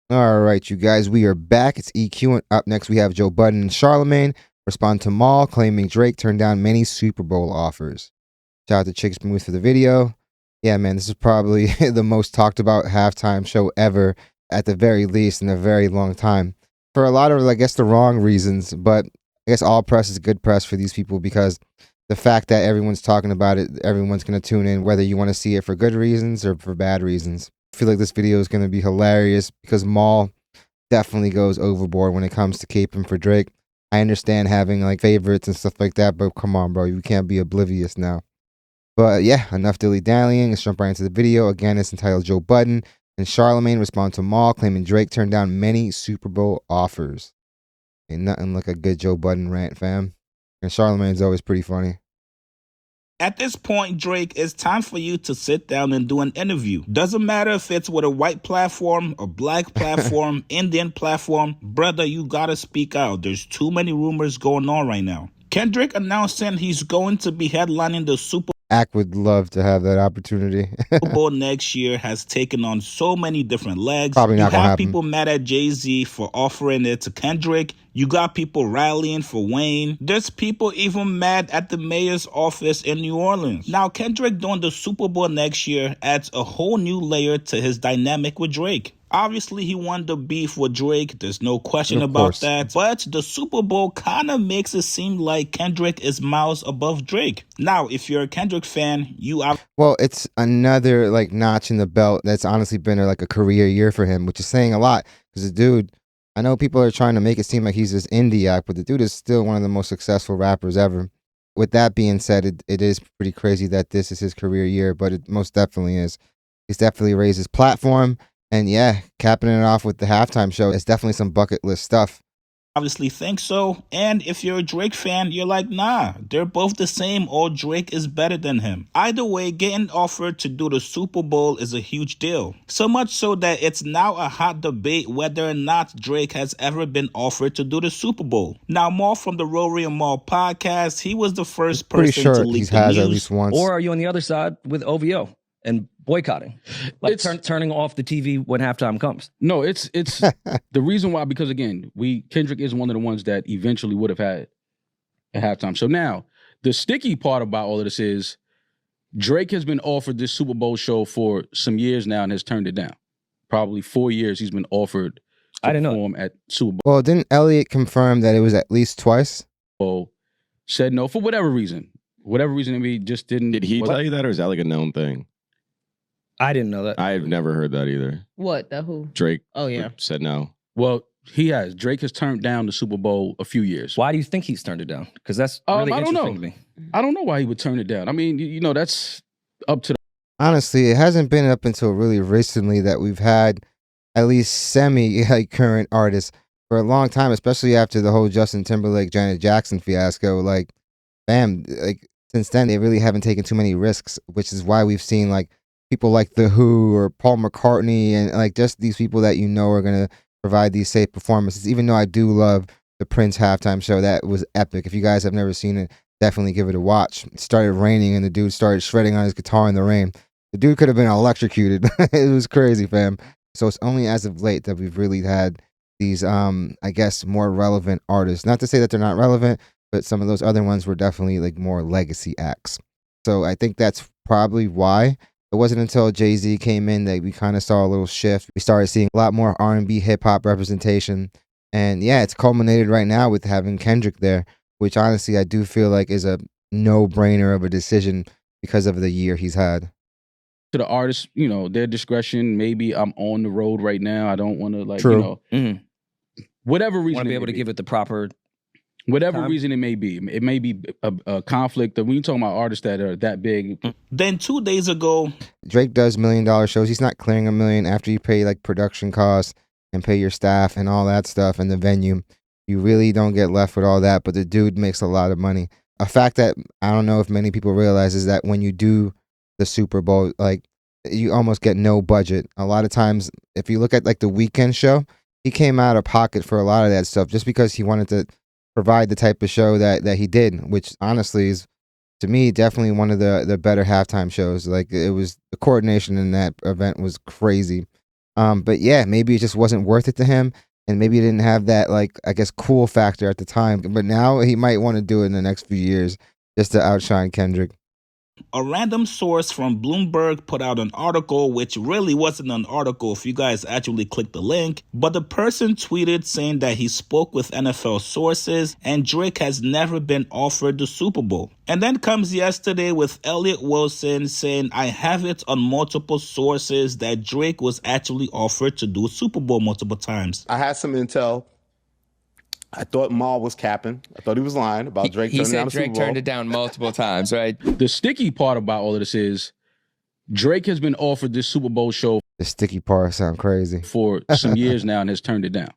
All right, you guys, we are back. It's EQ, and up next we have Joe Budden and Charlamagne respond to Maul claiming Drake turned down many Super Bowl offers. Shout out to Chicks Smooth for the video. Yeah, man, this is probably the most talked about halftime show ever, at the very least, in a very long time. For a lot of, I guess, the wrong reasons, but I guess all press is good press for these people because the fact that everyone's talking about it, everyone's going to tune in, whether you want to see it for good reasons or for bad reasons. I feel like this video is going to be hilarious because Maul definitely goes overboard when it comes to caping for Drake. I understand having like favorites and stuff like that, but come on, bro, you can't be oblivious now. But yeah, enough dilly-dallying. Let's jump right into the video. Again, it's entitled Joe Budden and Charlamagne respond to Maul claiming Drake turned down many Super Bowl offers. Ain't nothing like a good Joe Budden rant, fam. And Charlamagne's always pretty funny. At this point, Drake, it's time for you to sit down and do an interview. Doesn't matter if it's with a white platform, a black platform, Indian platform. Brother, you gotta speak out. There's too many rumors going on right now. Kendrick announcing he's going to be headlining the Super Ack would love to have that opportunity. Bowl next year has taken on so many different legs. Probably not you gonna have happen. people mad at Jay-Z for offering it to Kendrick. You got people rallying for Wayne. There's people even mad at the mayor's office in New Orleans. Now, Kendrick doing the Super Bowl next year adds a whole new layer to his dynamic with Drake. Obviously, he won the beef with Drake. There's no question about that. But the Super Bowl kind of makes it seem like Kendrick is miles above Drake. Now, if you're a Kendrick fan, well, it's another like notch in the belt that's honestly been like a career year for him, which is saying a lot because the dude, I know people are trying to make it seem like he's this indie act, but the dude is still one of the most successful rappers ever. With that being said, it is pretty crazy that this is his career year, but it most definitely is. He's definitely raised his platform. And yeah, capping it off with the halftime show is definitely some bucket list stuff. Obviously think so. And if you're a Drake fan, you're like, nah, they're both the same or Drake is better than him. Either way, getting offered to do the Super Bowl is a huge deal. So much so that it's now a hot debate whether or not Drake has ever been offered to do the Super Bowl. Now, more from the Rory and Maul podcast, he was the first person to leak the news. At least once. Or are you on the other side with OVO and boycotting, like turning off the TV when halftime comes? No, it's the reason why, because again, Kendrick is one of the ones that eventually would have had a halftime. So now the sticky part about all of this is Drake has been offered this Super Bowl show for some years now and has turned it down. Probably 4 years he's been offered to perform at Super Bowl. Well, didn't Elliot confirm that it was at least twice? Said no for whatever reason. Whatever reason, we just didn't. Did he tell you that, or is that like a known thing? I didn't know that. I've never heard that either. What? The who? Drake. Oh, yeah. Said no. Well, he has. Drake has turned down the Super Bowl a few years. Why do you think he's turned it down? Because that's really interesting to me. I don't know why he would turn it down. I mean, you know, that's up to Honestly, it hasn't been up until really recently that we've had at least semi-current artists for a long time, especially after the whole Justin Timberlake, Janet Jackson fiasco. Like, bam, like since then they really haven't taken too many risks, which is why we've seen like people like The Who or Paul McCartney and like just these people that you know are gonna provide these safe performances. Even though I do love the Prince halftime show, that was epic. If you guys have never seen it, definitely give it a watch. It started raining and the dude started shredding on his guitar in the rain. The dude could have been electrocuted. It was crazy, fam. So it's only as of late that we've really had these, I guess, more relevant artists. Not to say that they're not relevant, but some of those other ones were definitely like more legacy acts. So I think that's probably why. It wasn't until Jay-Z came in that we kind of saw a little shift. We started seeing a lot more R&B hip-hop representation. And yeah, it's culminated right now with having Kendrick there, which honestly I do feel like is a no-brainer of a decision because of the year he's had. To the artists, you know, their discretion. Maybe I'm on the road right now. I don't want to like, True. you know, whatever reason. Want to be able to give it the proper whatever time. reason it may be. It may be a conflict. When you talking about artists that are that big. Then 2 days ago, Drake does $1 million shows. He's not clearing $1 million after you pay like production costs and pay your staff and all that stuff and the venue. You really don't get left with all that, but the dude makes a lot of money. A fact that I don't know if many people realize is that when you do the Super Bowl, like you almost get no budget. A lot of times, if you look at like the Weeknd show, he came out of pocket for a lot of that stuff just because he wanted to provide the type of show that he did, which honestly is, to me, definitely one of the better halftime shows. Like it was, the coordination in that event was crazy. But yeah, maybe it just wasn't worth it to him, and maybe he didn't have that, like, I guess, cool factor at the time. But now he might want to do it in the next few years just to outshine Kendrick. A random source from Bloomberg put out an article, which really wasn't an article if you guys actually click the link, but the person tweeted saying that he spoke with NFL sources and Drake has never been offered the Super Bowl. And then comes yesterday with Elliott Wilson saying, I have it on multiple sources that Drake was actually offered to do a Super Bowl multiple times. I had some intel. I thought Maul was capping. I thought he was lying about Drake turning down the Super Bowl. He said Drake turned it down multiple times, right? The sticky part about all of this is Drake has been offered this Super Bowl show. The sticky part sound crazy. For some years now and has turned it down.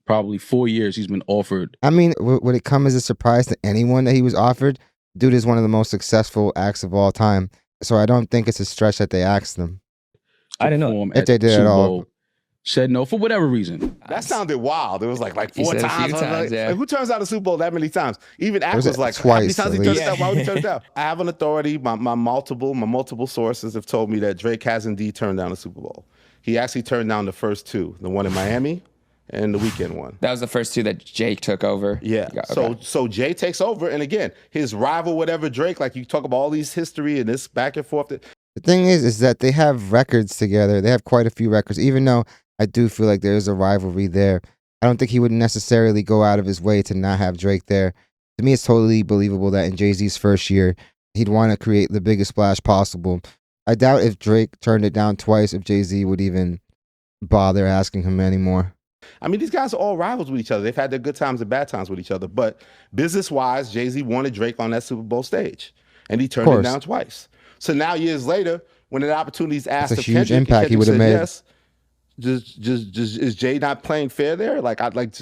Probably 4 years he's been offered. I mean, would it come as a surprise to anyone that he was offered? Dude is one of the most successful acts of all time. So I don't think it's a stretch that they asked them. I didn't know if they did at all. Said no for whatever reason. That sounded wild. It was like 4 times. Yeah. Like, who turns down the Super Bowl that many times? Even Act was like, twice. how many times he turned it down? Why would he turn it down? I have an authority. My multiple sources have told me that Drake has indeed turned down the Super Bowl. He actually turned down the first two, the one in Miami and the weekend one. That was the first two that Jake took over. Yeah. Okay. So Jay takes over, and again, his rival, whatever Drake, like you talk about all these history and this back and forth. The thing is that they have records together. They have quite a few records, even though I do feel like there is a rivalry there. I don't think he would necessarily go out of his way to not have Drake there. To me, it's totally believable that in Jay-Z's first year, he'd want to create the biggest splash possible. I doubt if Drake turned it down twice, if Jay-Z would even bother asking him anymore. I mean, these guys are all rivals with each other. They've had their good times and bad times with each other. But business-wise, Jay-Z wanted Drake on that Super Bowl stage, and he turned it down twice. So now, years later, when an opportunity is asked of Kendrick, impact he would have made. Yes, is Jay not playing fair there?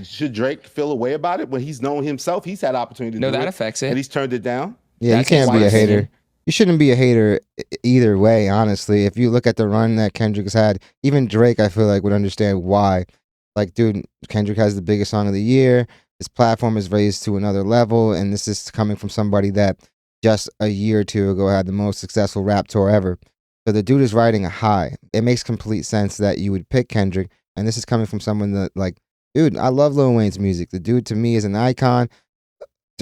Should Drake feel a way about it when he's known himself? He's had opportunity to do it. No, that affects it. And he's turned it down. Yeah, you can't be a hater. You shouldn't be a hater either way, honestly. If you look at the run that Kendrick has had, even Drake, I feel like, would understand why. Like, dude, Kendrick has the biggest song of the year. His platform is raised to another level, and this is coming from somebody that just a year or two ago had the most successful rap tour ever. So the dude is riding a high. It makes complete sense that you would pick Kendrick, and this is coming from someone that, like, dude, I love Lil Wayne's music. The dude, to me, is an icon,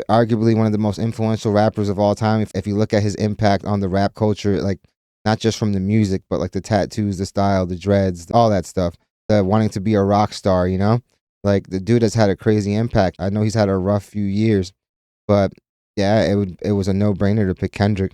arguably one of the most influential rappers of all time. If you look at his impact on the rap culture, like, not just from the music, but like the tattoos, the style, the dreads, all that stuff, the wanting to be a rock star, you know? Like, the dude has had a crazy impact. I know he's had a rough few years, but yeah, it was a no-brainer to pick Kendrick.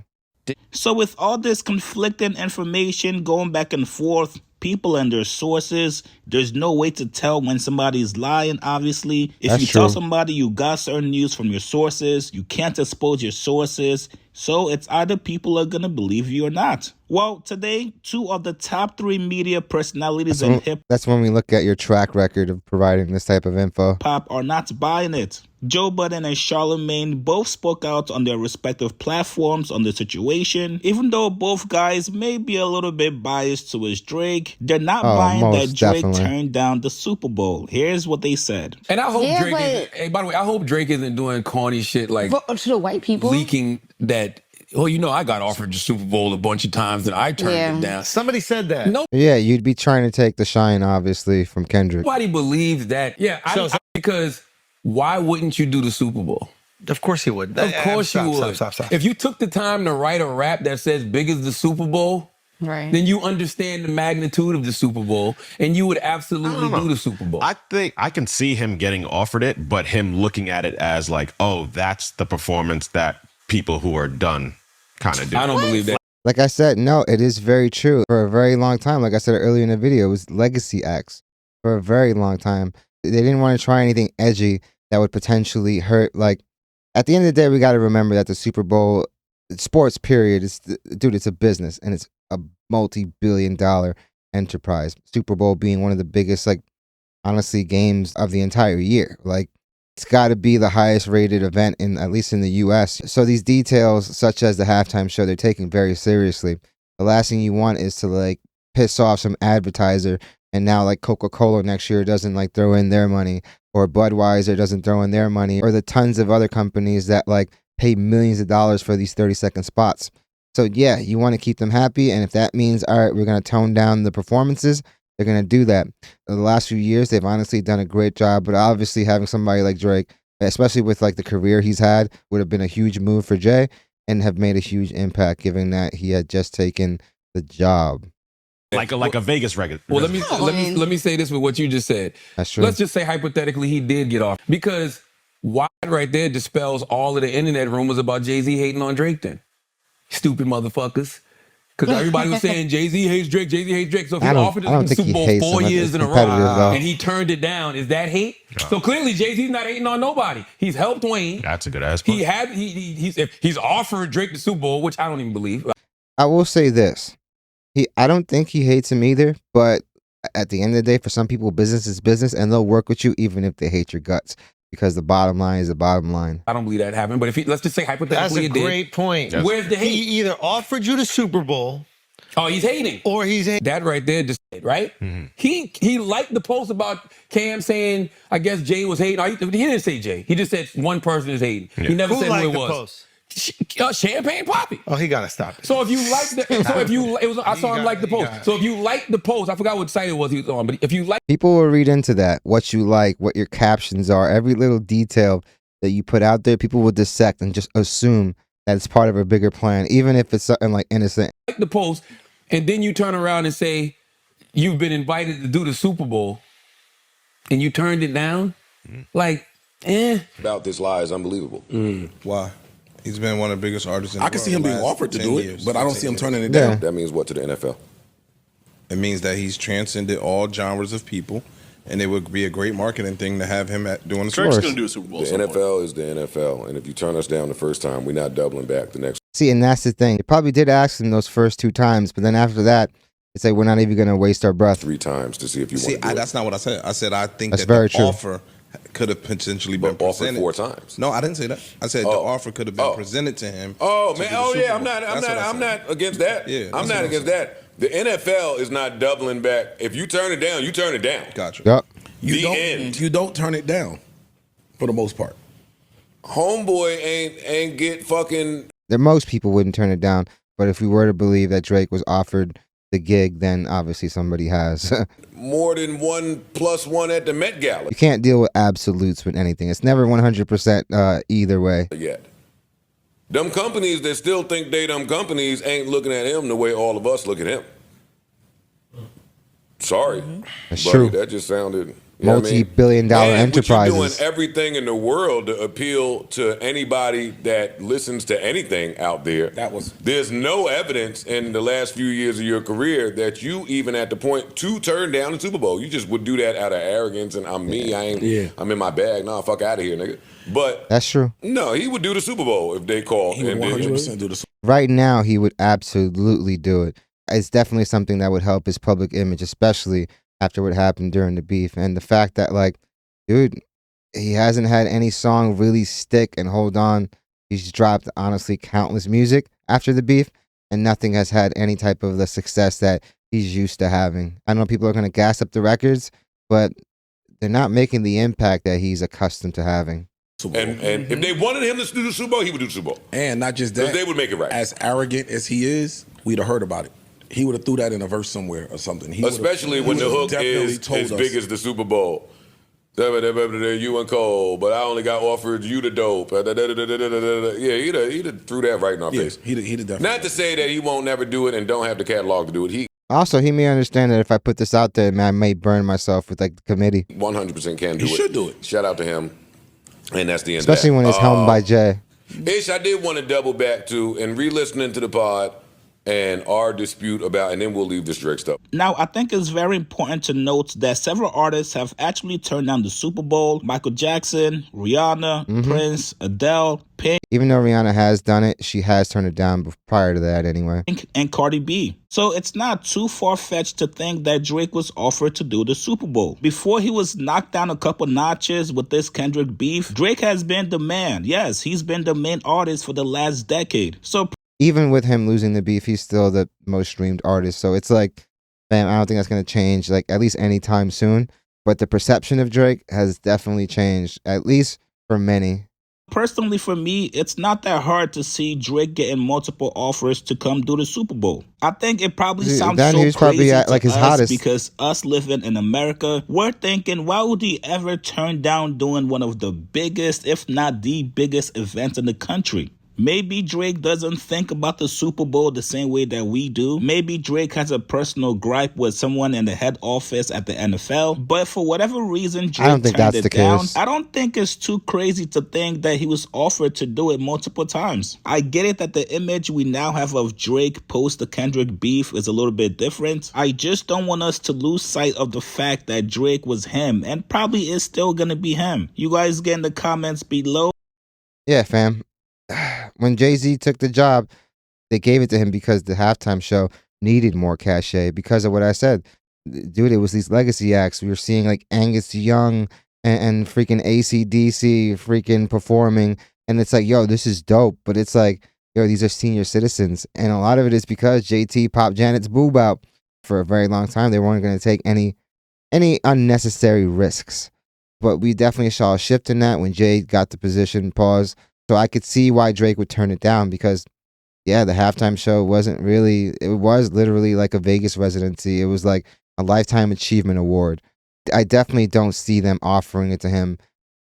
So with all this conflicting information going back and forth, people and their sources, there's no way to tell when somebody's lying, obviously. If you tell somebody you got certain news from your sources, you can't expose your sources. So it's either people are going to believe you or not. Well, today, 2 of the top 3 media personalities in hip-hop. That's when we look at your track record of providing this type of info. Are not buying it. Joe Budden and Charlamagne both spoke out on their respective platforms on the situation. Even though both guys may be a little bit biased towards Drake, they're not buying that Drake turned down the Super Bowl. Here's what they said. And I hope Drake isn't, hey, by the way, I hope Drake isn't doing corny shit like to the white people leaking that. Well, you know, I got offered the Super Bowl a bunch of times and I turned it down. Somebody said that. No. Yeah, you'd be trying to take the shine, obviously, from Kendrick. Nobody believes that. Yeah, because why wouldn't you do the Super Bowl? Of course he would. Of course you would. Stop. If you took the time to write a rap that says big as the Super Bowl, right, then you understand the magnitude of the Super Bowl and you would absolutely do the Super Bowl. I think I can see him getting offered it, but him looking at it as like, oh, that's the performance that people who are done kind of do. I don't believe that. Like I said, no, it is very true. For a very long time, like I said earlier in the video, it was legacy acts. For a very long time. They didn't want to try anything edgy that would potentially hurt. Like, at the end of the day, we got to remember that the Super Bowl, sports period, it's a business, and it's a multi-billion-dollar enterprise. Super Bowl being one of the biggest, like, honestly, games of the entire year. Like, it's got to be the highest rated event at least in the US. So these details, such as the halftime show, they're taken very seriously. The last thing you want is to, like, piss off some advertiser, and now, like, Coca-Cola next year doesn't, like, throw in their money, or Budweiser doesn't throw in their money, or the tons of other companies that, like, pay millions of dollars for these 30-second spots. So yeah, you want to keep them happy, and if that means, all right, we're going to tone down the performances, they're going to do that. In the last few years, they've honestly done a great job, but obviously having somebody like Drake, especially with like the career he's had, would have been a huge move for Jay and have made a huge impact, given that he had just taken the job. Like a Vegas record. Well, let me say this with what you just said. That's true. Let's just say hypothetically he did get off, because why right there dispels all of the internet rumors about Jay-Z hating on Drake then. Stupid motherfuckers. Because everybody was saying Jay-Z hates Drake, Jay-Z hates Drake. So if he offered to do the Super Bowl 4 years in a row and he turned it down, is that hate? Yeah. So clearly Jay-Z's not hating on nobody. He's helped Wayne. That's a good ass point. He's offered Drake the Super Bowl, which I don't even believe. I will say this. I don't think he hates him either, but at the end of the day, for some people, business is business, and they'll work with you even if they hate your guts, because the bottom line is the bottom line. I don't believe that happened, but let's just say hypothetically, that's a great point. Where's the hate? He either offered you the Super Bowl. Oh, he's hating. Or he's hating. That right there just right? Mm-hmm. He liked the post about Cam saying, I guess Jay was hating. He didn't say Jay. He just said one person is hating. Yeah. He never said who it was. Post? Champagne Poppy. Oh, he gotta stop it. So if you like I saw him like the post. So if you like the post, I forgot what site it was he was on, but if you like, people will read into that, what you like, what your captions are, every little detail that you put out there, people will dissect and just assume that it's part of a bigger plan, even if it's something like innocent. Like the post, and then you turn around and say you've been invited to do the Super Bowl, and you turned it down, About this lie is unbelievable. Why? He's been one of the biggest artists in the world. I can see him being offered to do it, but I don't see him turning it down. Yeah. That means what to the NFL? It means that he's transcended all genres of people, and it would be a great marketing thing to have him doing the Super Bowl. Drake's going to do a Super Bowl. The NFL is the NFL, and if you turn us down the first time, we're not doubling back the next. See, and that's the thing. They probably did ask him those first 2 times, but then after that, it's like, we're not even going to waste our breath. 3 times to see if you want to do it. That's not what I said. I said I think that's that very the true. offer could have potentially been presented. Offered 4 times. No, I didn't say that. I said the offer could have been presented to him. Oh man, I'm not against that. Yeah, I'm not against that. The NFL is not doubling back. If you turn it down, you turn it down. Gotcha. Yep. You don't turn it down, for the most part. Homeboy ain't get fucking. That most people wouldn't turn it down, but if we were to believe that Drake was offered the gig, then obviously somebody has. More than 1+1 at the Met Gala. You can't deal with absolutes with anything. It's never 100% either way. Yet. Them companies that still think they dumb companies ain't looking at him the way all of us look at him. Sorry. That's true. That just sounded... multi-billion-dollar enterprises. But you're doing everything in the world to appeal to anybody that listens to anything out there. There's no evidence in the last few years of your career that you even at the point to turn down the Super Bowl. You just would do that out of arrogance and I'm me. I'm in my bag. Nah, fuck out of here, nigga. But that's true. No, he would do the Super Bowl if they called. He would 100% do the Super Bowl. Right now, he would absolutely do it. It's definitely something that would help his public image, especially after what happened during the beef. And the fact that, like, dude, he hasn't had any song really stick and hold on. He's dropped, honestly, countless music after the beef, and nothing has had any type of the success that he's used to having. I know people are going to gas up the records, but they're not making the impact that he's accustomed to having. And if they wanted him to do the Super Bowl, he would do the Super Bowl. And not just that, they would make it right. As arrogant as he is, we'd have heard about it. He would have threw that in a verse somewhere or something. Especially when the hook is as big as the Super Bowl. You and Cole, but I only got offered you the dope. Yeah, he'd have threw that right in our face. He'd definitely. Not to say that he won't never do it and don't have the catalog to do it. Also, he may understand that if I put this out there, man, I may burn myself with like the committee. 100% can do it. He should do it. Shout out to him. And that's the end Especially of that. When it's helmed by Jay. Ish, I did want to double back to and re-listening to the pod and our dispute about, and then we'll leave this Drake stuff. Now, I think it's very important to note that several artists have actually turned down the Super Bowl. Michael Jackson, Rihanna, Prince, Adele, Pink. Even though Rihanna has done it, she has turned it down prior to that anyway. And Cardi B. So it's not too far-fetched to think that Drake was offered to do the Super Bowl. Before he was knocked down a couple notches with this Kendrick beef, Drake has been the man. Yes, he's been the main artist for the last decade. So even with him losing the beef, he's still the most streamed artist. So it's like, man, I don't think that's going to change, like, at least anytime soon. But the perception of Drake has definitely changed, at least for many. Personally, for me, it's not that hard to see Drake getting multiple offers to come do the Super Bowl. I think it probably sounds then so he was crazy probably at, to like, his us hottest. because us living in America, we're thinking, why would he ever turn down doing one of the biggest, if not the biggest event in the country? Maybe Drake doesn't think about the Super Bowl the same way that we do. Maybe Drake has a personal gripe with someone in the head office at the NFL. But for whatever reason, Drake I don't think turned that's it the down. case. I don't think it's too crazy to think that he was offered to do it multiple times. I get it that the image we now have of Drake post the Kendrick beef is a little bit different. I just don't want us to lose sight of the fact that Drake was him and probably is still gonna be him. You guys get in the comments below. Yeah, fam. When Jay-Z took the job, they gave it to him because the halftime show needed more cachet because of what I said. Dude, it was these legacy acts. We were seeing like Angus Young and freaking AC/DC freaking performing. And it's like, yo, this is dope. But it's like, yo, these are senior citizens. And a lot of it is because JT popped Janet's boob out for a very long time. They weren't going to take any unnecessary risks. But we definitely saw a shift in that when Jay got the position. Pause. So I could see why Drake would turn it down because, yeah, the halftime show wasn't really, it was literally like a Vegas residency. It was like a Lifetime Achievement Award. I definitely don't see them offering it to him,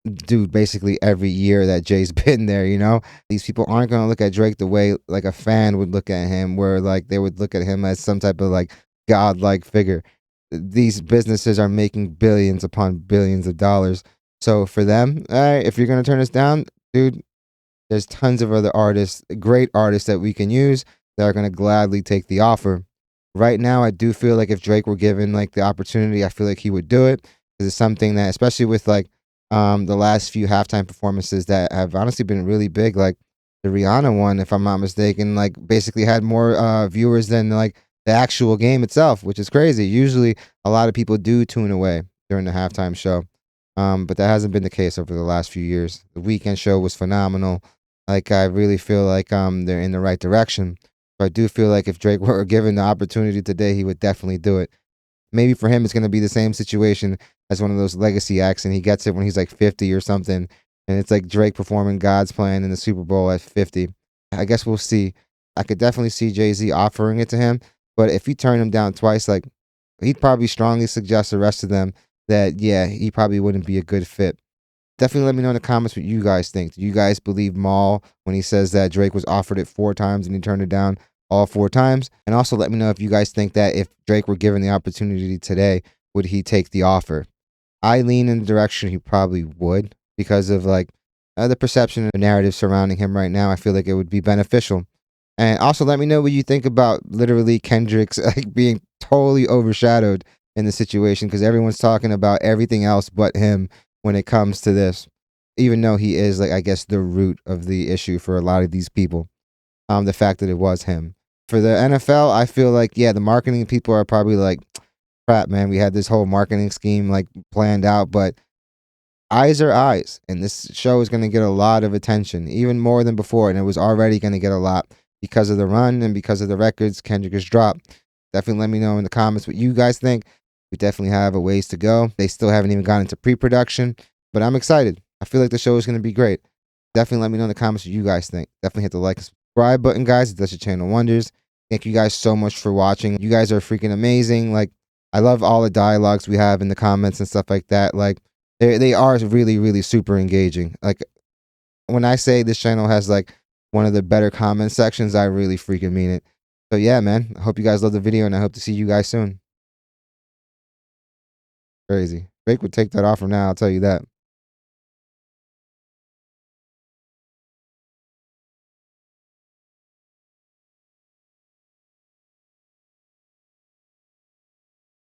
dude, basically every year that Jay's been there, you know? These people aren't going to look at Drake the way like a fan would look at him, where like they would look at him as some type of like godlike figure. These businesses are making billions upon billions of dollars. So for them, all right, if you're going to turn us down, dude, there's tons of other artists, great artists that we can use that are going to gladly take the offer. Right now, I do feel like if Drake were given like the opportunity, I feel like he would do it. Because it's something that, especially with like the last few halftime performances that have honestly been really big, like the Rihanna one, if I'm not mistaken, like basically had more viewers than like the actual game itself, which is crazy. Usually, a lot of people do tune away during the halftime show. But that hasn't been the case over the last few years. The weekend show was phenomenal. Like, I really feel like they're in the right direction. So I do feel like if Drake were given the opportunity today, he would definitely do it. Maybe for him, it's going to be the same situation as one of those legacy acts, and he gets it when he's like 50 or something. And it's like Drake performing God's Plan in the Super Bowl at 50. I guess we'll see. I could definitely see Jay-Z offering it to him. But if he turned him down twice, like, he'd probably strongly suggest the rest of them that, yeah, he probably wouldn't be a good fit. Definitely let me know in the comments what you guys think. Do you guys believe Maul when he says that Drake was offered it 4 times and he turned it down all 4 times? And also let me know if you guys think that if Drake were given the opportunity today, would he take the offer? I lean in the direction he probably would because of like the perception and the narrative surrounding him right now. I feel like it would be beneficial. And also let me know what you think about literally Kendrick's like being totally overshadowed in the situation because everyone's talking about everything else but him when it comes to this, even though he is like, I guess, the root of the issue for a lot of these people. The fact that it was him. For the NFL, I feel like, yeah, the marketing people are probably like, crap, man, we had this whole marketing scheme like planned out, but eyes are eyes. And this show is going to get a lot of attention, even more than before. And it was already going to get a lot because of the run and because of the records Kendrick has dropped. Definitely let me know in the comments what you guys think. We definitely have a ways to go. They still haven't even gotten into pre-production, but I'm excited. I feel like the show is going to be great. Definitely let me know in the comments what you guys think. Definitely hit the like and subscribe button, guys. It does your channel wonders. Thank you guys so much for watching. You guys are freaking amazing. Like, I love all the dialogues we have in the comments and stuff like that. Like, they are really, really super engaging. Like, when I say this channel has like one of the better comment sections, I really freaking mean it. So yeah, man, I hope you guys love the video and I hope to see you guys soon. Crazy. Drake would take that offer now, I'll tell you that.